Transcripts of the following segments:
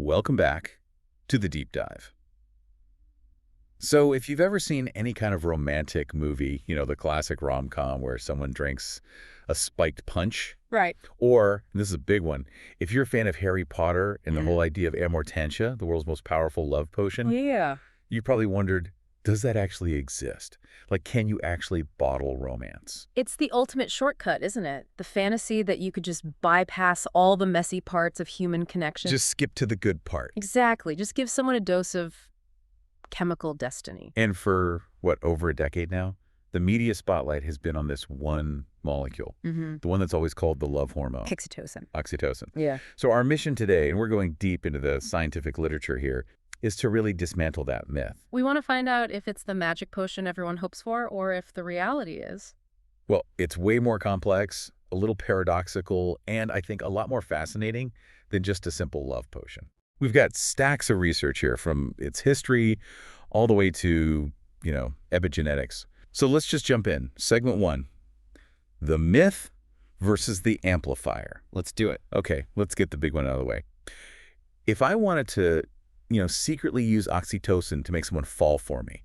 Welcome back to the deep dive. So if you've ever seen any kind of romantic movie, the classic rom-com where someone drinks a spiked punch, Right. or, and this is a big one, if you're a fan of Harry Potter and the whole idea of amortentia, the world's most powerful love potion, Yeah. you probably wondered, does that actually exist? Like, can you actually bottle romance? It's the ultimate shortcut, isn't it? The fantasy that you could just bypass all the messy parts of human connection. Just skip to the good part. Exactly. Just give someone a dose of chemical destiny. And for, over a decade now, the media spotlight has been on this one molecule, the one that's always called the love hormone. Oxytocin. Yeah. So our mission today, and we're going deep into the scientific literature here, is to really dismantle that myth. We want to find out if it's the magic potion everyone hopes for or if the reality is. Well, it's way more complex, a little paradoxical, and I think a lot more fascinating than just a simple love potion. We've got stacks of research here from its history all the way to, epigenetics. So let's just jump in. Segment 1, the myth versus the amplifier. Let's do it. Okay, let's get the big one out of the way. If I wanted to, secretly use oxytocin to make someone fall for me,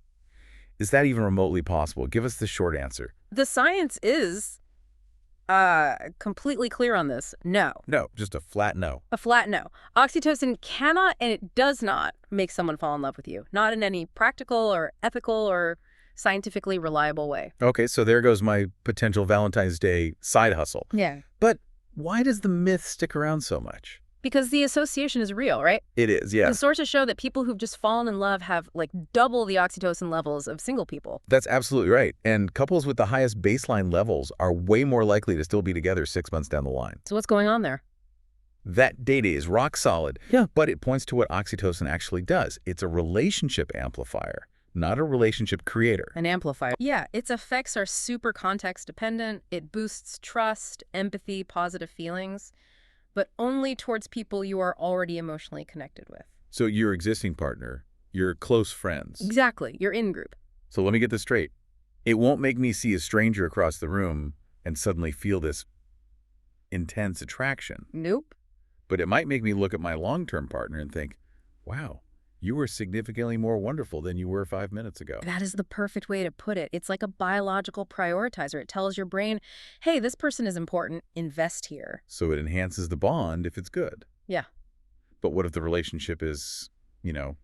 is that even remotely possible? Give us the short answer. The science is completely clear on this. No. No, just a flat no. A flat no. Oxytocin cannot and it does not make someone fall in love with you. Not in any practical or ethical or scientifically reliable way. Okay, so there goes my potential Valentine's Day side hustle. Yeah. But why does the myth stick around so much? Because the association is real, right? It is, yeah. The sources show that people who've just fallen in love have double the oxytocin levels of single people. That's absolutely right. And couples with the highest baseline levels are way more likely to still be together 6 months down the line. So what's going on there? That data is rock solid, but it points to what oxytocin actually does. It's a relationship amplifier, not a relationship creator. An amplifier. Yeah, its effects are super context dependent. It boosts trust, empathy, positive feelings, but only towards people you are already emotionally connected with. So your existing partner, your close friends. Exactly, your in-group. So let me get this straight. It won't make me see a stranger across the room and suddenly feel this intense attraction. Nope. But it might make me look at my long-term partner and think, wow, you were significantly more wonderful than you were 5 minutes ago. That is the perfect way to put it. It's like a biological prioritizer. It tells your brain, hey, this person is important, invest here. So it enhances the bond if it's good. Yeah. But what if the relationship is,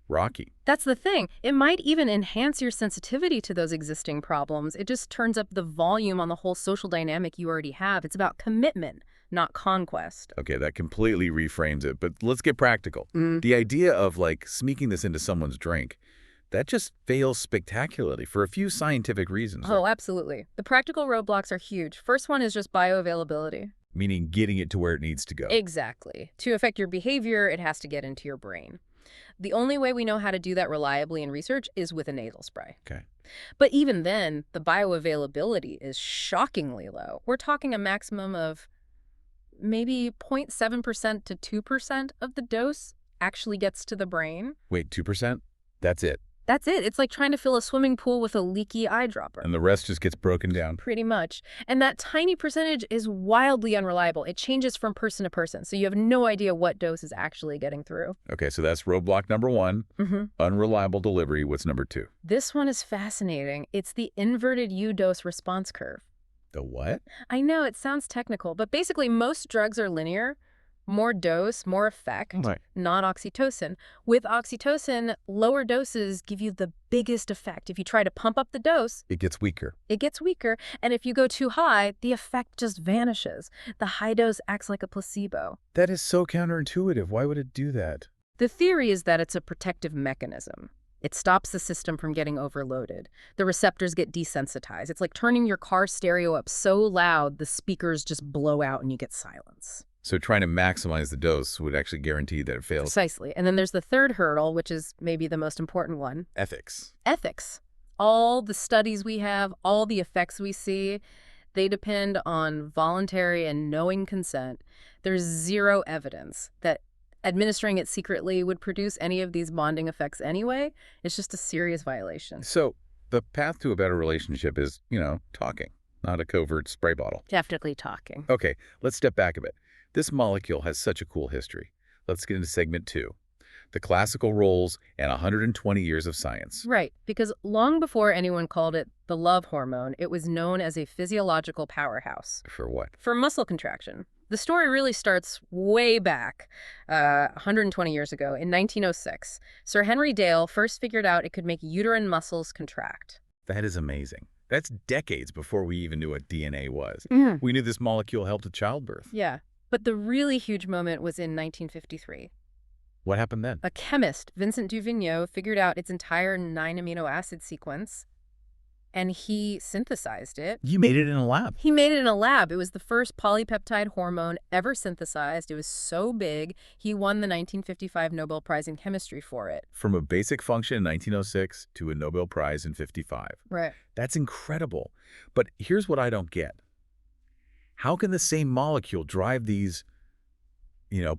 rocky? That's the thing. It might even enhance your sensitivity to those existing problems. It just turns up the volume on the whole social dynamic you already have. It's about commitment, not conquest. Okay, that completely reframes it. But let's get practical. The idea of, sneaking this into someone's drink, that just fails spectacularly for a few scientific reasons. Oh, absolutely. The practical roadblocks are huge. First one is just bioavailability. Meaning getting it to where it needs to go. Exactly. To affect your behavior, it has to get into your brain. The only way we know how to do that reliably in research is with a nasal spray. Okay. But even then, the bioavailability is shockingly low. We're talking a maximum of maybe 0.7% to 2% of the dose actually gets to the brain. Wait, 2%? That's it? That's it. It's like trying to fill a swimming pool with a leaky eyedropper. And the rest just gets broken down? Pretty much. And that tiny percentage is wildly unreliable. It changes from person to person, so you have no idea what dose is actually getting through. Okay, so that's roadblock number 1, unreliable delivery. What's number 2? This one is fascinating. It's the inverted U-dose response curve. The what? I know, it sounds technical, but basically most drugs are linear. More dose, more effect, not oxytocin. With oxytocin, lower doses give you the biggest effect. If you try to pump up the dose, it gets weaker. It gets weaker. And if you go too high, the effect just vanishes. The high dose acts like a placebo. That is so counterintuitive. Why would it do that? The theory is that it's a protective mechanism. It stops the system from getting overloaded. The receptors get desensitized. It's like turning your car stereo up so loud the speakers just blow out and you get silence. So trying to maximize the dose would actually guarantee that it fails. Precisely. And then there's the third hurdle, which is maybe the most important one. Ethics. Ethics. All the studies we have, all the effects we see, they depend on voluntary and knowing consent. There's zero evidence that administering it secretly would produce any of these bonding effects anyway. It's just a serious violation. So the path to a better relationship is, talking, not a covert spray bottle. Definitely talking. Okay, let's step back a bit. This molecule has such a cool history. Let's get into segment 2. the classical roles, and 120 years of science. Right, because long before anyone called it the love hormone, it was known as a physiological powerhouse For what? for muscle contraction. The story really starts way back, 120 years ago, in 1906. Sir Henry Dale first figured out it could make uterine muscles contract. That is amazing. That's decades before we even knew what DNA was. Mm. We knew this molecule helped with childbirth. Yeah, but the really huge moment was in 1953. What happened then? A chemist, Vincent Duvigneau, figured out its entire 9-amino acid sequence, and he synthesized it. You made it in a lab. He made it in a lab. It was the first polypeptide hormone ever synthesized. It was so big, he won the 1955 Nobel Prize in Chemistry for it. From a basic function in 1906 to a Nobel Prize in 55. Right. That's incredible. But here's what I don't get. How can the same molecule drive these,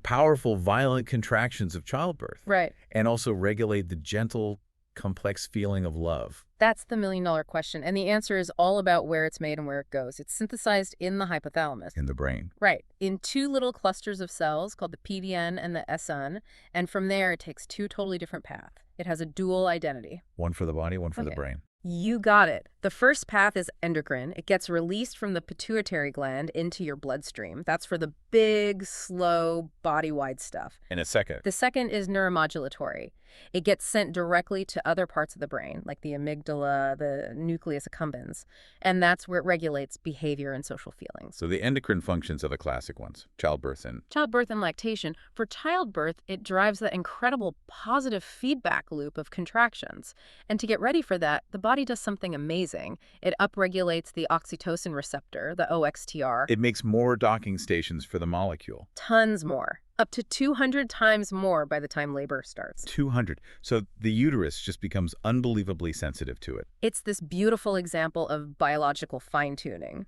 powerful, violent contractions of childbirth? Right. And also regulate the gentle, complex feeling of love? That's the million-dollar question, and the answer is all about where it's made and where it goes. It's synthesized in the hypothalamus. In the brain. Right, in two little clusters of cells called the PDN and the SN, and from there it takes two totally different paths. It has a dual identity. One for the body, one for the Okay. brain. You got it. The first path is endocrine. It gets released from the pituitary gland into your bloodstream. That's for the big, slow, body-wide stuff. In a second. The second is neuromodulatory. It gets sent directly to other parts of the brain, like the amygdala, the nucleus accumbens, and that's where it regulates behavior and social feelings. So the endocrine functions are the classic ones. Childbirth and... Childbirth and lactation. For childbirth, it drives that incredible positive feedback loop of contractions. And to get ready for that, the body does something amazing. It upregulates the oxytocin receptor, the OXTR. It makes more docking stations for the molecule. Tons more. Up to 200 times more by the time labor starts. 200. So the uterus just becomes unbelievably sensitive to it. It's this beautiful example of biological fine-tuning.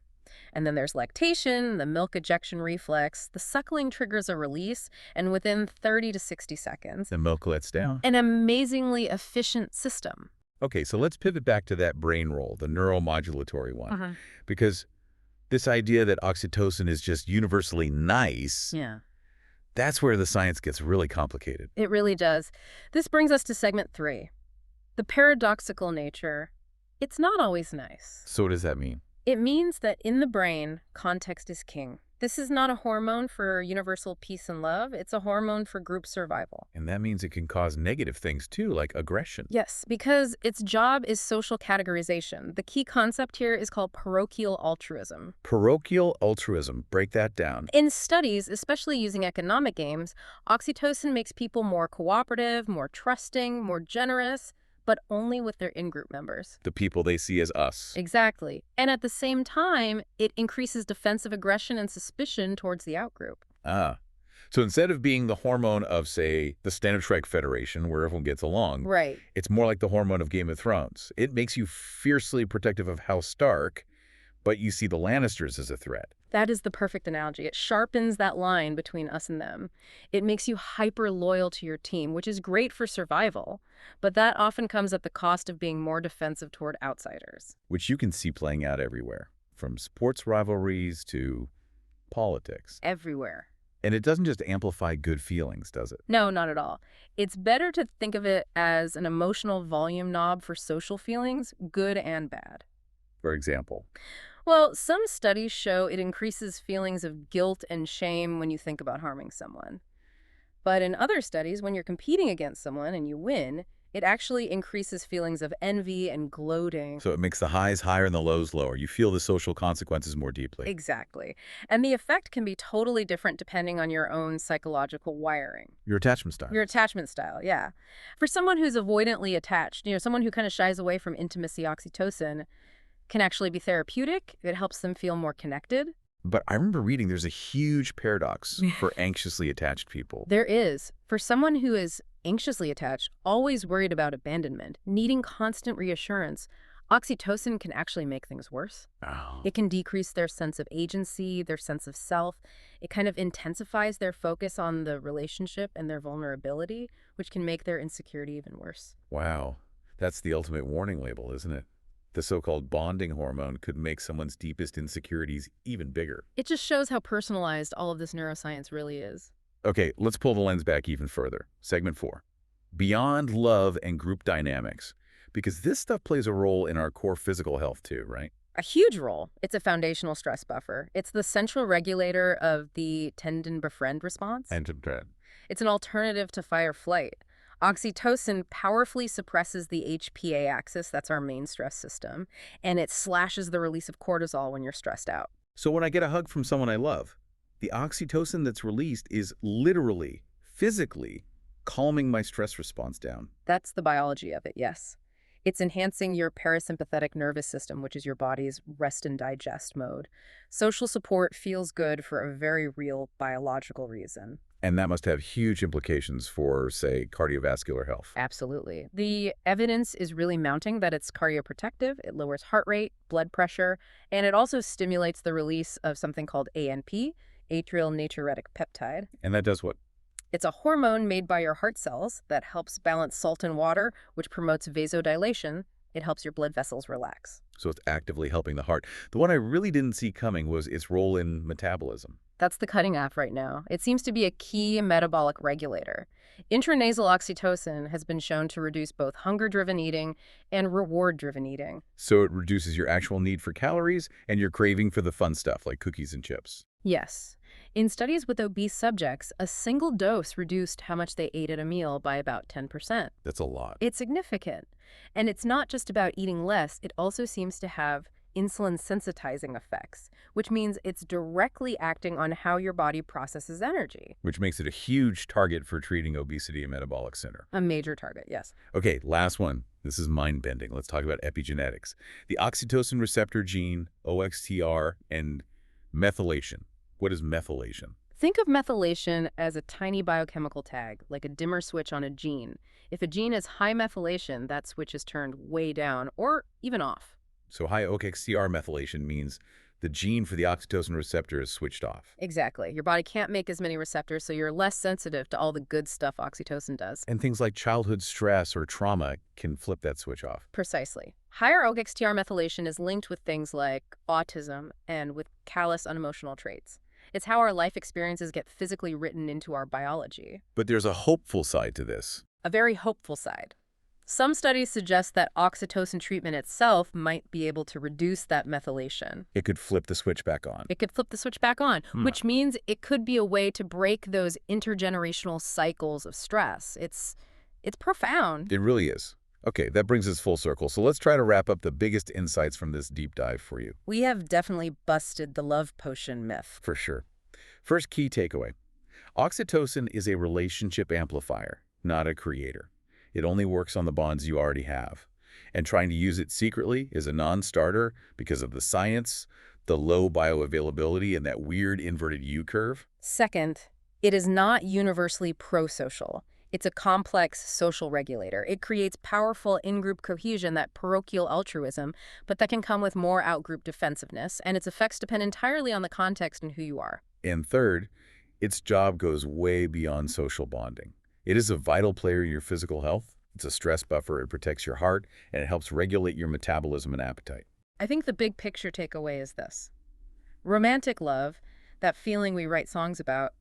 And then there's lactation, the milk ejection reflex. The suckling triggers a release, and within 30 to 60 seconds, The milk lets down. an amazingly efficient system. Okay, so let's pivot back to that brain role, the neuromodulatory one. Because this idea that oxytocin is just universally nice, Yeah. that's where the science gets really complicated. It really does. This brings us to segment 3. The paradoxical nature. It's not always nice. So what does that mean? It means that in the brain, context is king. This is not a hormone for universal peace and love. It's a hormone for group survival. And that means it can cause negative things too, like aggression. Yes, because its job is social categorization. The key concept here is called parochial altruism. Parochial altruism, break that down. In studies, especially using economic games, oxytocin makes people more cooperative, more trusting, more generous, but only with their in-group members. The people they see as us. Exactly. And at the same time, it increases defensive aggression and suspicion towards the outgroup. Ah. So instead of being the hormone of, say, the Standard Strike Federation, where everyone gets along, Right. it's more like the hormone of Game of Thrones. It makes you fiercely protective of House Stark, but you see the Lannisters as a threat. That is the perfect analogy. It sharpens that line between us and them. It makes you hyper loyal to your team, which is great for survival, but that often comes at the cost of being more defensive toward outsiders. Which you can see playing out everywhere, from sports rivalries to politics. Everywhere. And it doesn't just amplify good feelings, does it? No, not at all. It's better to think of it as an emotional volume knob for social feelings, good and bad. For example, Well, some studies show it increases feelings of guilt and shame when you think about harming someone. But in other studies, when you're competing against someone and you win, it actually increases feelings of envy and gloating. so it makes the highs higher and the lows lower. You feel the social consequences more deeply. Exactly. And the effect can be totally different depending on your own psychological wiring. Your attachment style. Your attachment style, yeah. For someone who's avoidantly attached, someone who kind of shies away from intimacy, oxytocin can actually be therapeutic. It helps them feel more connected. But I remember reading there's a huge paradox for anxiously attached people. There is. For someone who is anxiously attached, always worried about abandonment, needing constant reassurance, oxytocin can actually make things worse. Oh. It can decrease their sense of agency, their sense of self. It kind of intensifies their focus on the relationship and their vulnerability, which can make their insecurity even worse. Wow. That's the ultimate warning label, isn't it? The so-called bonding hormone could make someone's deepest insecurities even bigger. It just shows how personalized all of this neuroscience really is. Okay, let's pull the lens back even further. Segment 4. beyond love and group dynamics, because this stuff plays a role in our core physical health too, right? A huge role. It's a foundational stress buffer. It's the central regulator of the tendon befriend response. And to that. It's an alternative to fight or flight. Oxytocin powerfully suppresses the HPA axis, that's our main stress system, and it slashes the release of cortisol when you're stressed out. So when I get a hug from someone I love, the oxytocin that's released is literally, physically, calming my stress response down. That's the biology of it, yes. It's enhancing your parasympathetic nervous system, which is your body's rest and digest mode. Social support feels good for a very real biological reason. And that must have huge implications for, say, cardiovascular health. Absolutely. The evidence is really mounting that it's cardioprotective, it lowers heart rate, blood pressure, and it also stimulates the release of something called ANP, atrial natriuretic peptide. And that does what? It's a hormone made by your heart cells that helps balance salt and water, which promotes vasodilation. It helps your blood vessels relax. So it's actively helping the heart. The one I really didn't see coming was its role in metabolism. That's the cutting edge right now. It seems to be a key metabolic regulator. Intranasal oxytocin has been shown to reduce both hunger-driven eating and reward-driven eating. So it reduces your actual need for calories and your craving for the fun stuff like cookies and chips. Yes. In studies with obese subjects, a single dose reduced how much they ate at a meal by about 10%. That's a lot. It's significant. And it's not just about eating less, it also seems to have insulin sensitizing effects, which means it's directly acting on how your body processes energy. Which makes it a huge target for treating obesity and metabolic syndrome. A major target, yes. Okay, last one. This is mind-bending. Let's talk about epigenetics. The oxytocin receptor gene, OXTR, and methylation. What is methylation? Think of methylation as a tiny biochemical tag, like a dimmer switch on a gene. If a gene is high methylation, that switch is turned way down or even off. So high OXTR methylation means the gene for the oxytocin receptor is switched off. Exactly. Your body can't make as many receptors, so you're less sensitive to all the good stuff oxytocin does. And things like childhood stress or trauma can flip that switch off. Precisely. Higher OXTR methylation is linked with things like autism and with callous unemotional traits. It's how our life experiences get physically written into our biology. But there's a hopeful side to this. A very hopeful side. Some studies suggest that oxytocin treatment itself might be able to reduce that methylation. It could flip the switch back on. It could flip the switch back on, which means it could be a way to break those intergenerational cycles of stress. It's profound. It really is. Okay, that brings us full circle. So let's try to wrap up the biggest insights from this deep dive for you. We have definitely busted the love potion myth. For sure. First key takeaway. Oxytocin is a relationship amplifier, not a creator. It only works on the bonds you already have. And trying to use it secretly is a non-starter because of the science, the low bioavailability, and that weird inverted U-curve. Second, it is not universally pro-social. It's a complex social regulator. It creates powerful in-group cohesion, that parochial altruism, but that can come with more out-group defensiveness, and its effects depend entirely on the context and who you are. And third, its job goes way beyond social bonding. It is a vital player in your physical health. It's a stress buffer. It protects your heart, and it helps regulate your metabolism and appetite. I think the big picture takeaway is this. Romantic love, that feeling we write songs about,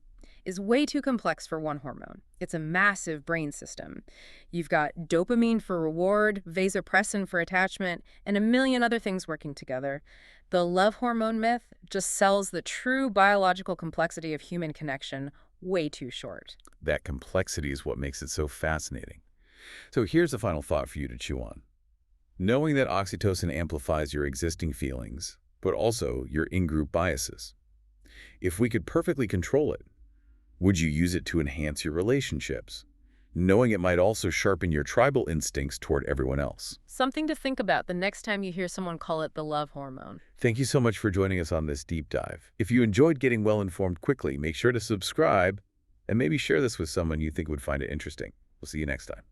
is way too complex for one hormone. It's a massive brain system. You've got dopamine for reward, vasopressin for attachment, and a million other things working together. The love hormone myth just sells the true biological complexity of human connection way too short. That complexity is what makes it so fascinating. So here's a final thought for you to chew on. Knowing that oxytocin amplifies your existing feelings, but also your in-group biases. If we could perfectly control it, would you use it to enhance your relationships, knowing it might also sharpen your tribal instincts toward everyone else? Something to think about the next time you hear someone call it the love hormone. Thank you so much for joining us on this deep dive. If you enjoyed getting well-informed quickly, make sure to subscribe and maybe share this with someone you think would find it interesting. We'll see you next time.